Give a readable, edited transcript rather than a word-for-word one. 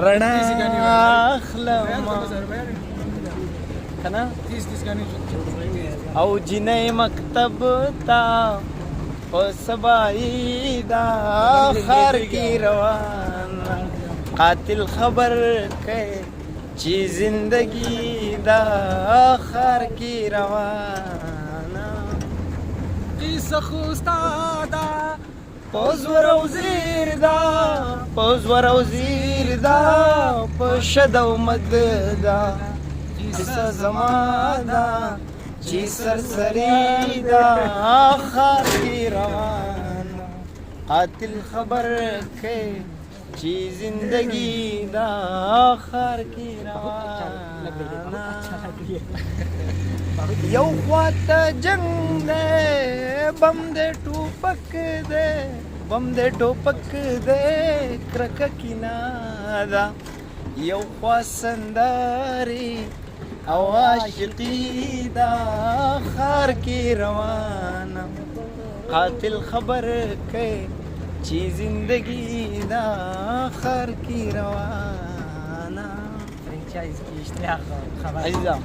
رڼا اخلم کنه او جنې مکتب تا او سبای دا خر کی روان قاتل خبر کئ چی زندگی دا خر کی روان قصه خوستا دا پوز ورو زیر دا پوز ورو زیر دا پشد او مد دا قصه زما دا چی سرسری دا خر کی روان قاتل خبر کئ چی زندگی دا خر کی روان یو خواته جنگ دے بم دے ټوپک دے بم دے ټوپک دے کرک کینا دا یو خوا سنداری او عاشقی دا خر کی روان قاتل خبر کئ چی زندگی دا خر کی روانا فرنچایز کی اشتیاق خبر عزیزم